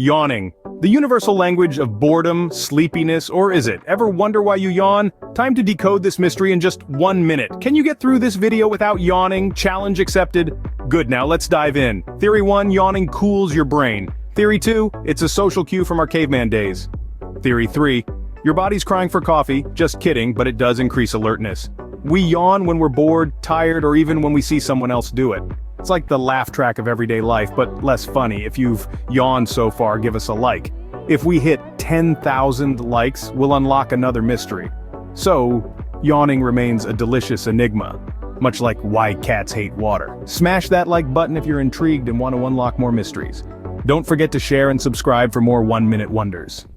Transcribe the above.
Yawning. The universal language of boredom, sleepiness, or is it? Ever wonder why you yawn? Time to decode this mystery in just 1 minute. Can you get through this video without yawning? Challenge accepted? Good, now let's dive in. Theory 1, yawning cools your brain. Theory 2, it's a social cue from our caveman days. Theory 3, your body's crying for coffee, just kidding, but it does increase alertness. We yawn when we're bored, tired, or even when we see someone else do it. It's like the laugh track of everyday life, but less funny. If you've yawned so far, give us a like. If we hit 10,000 likes, we'll unlock another mystery. So, yawning remains a delicious enigma, much like why cats hate water. Smash that like button if you're intrigued and want to unlock more mysteries. Don't forget to share and subscribe for more 1-minute wonders.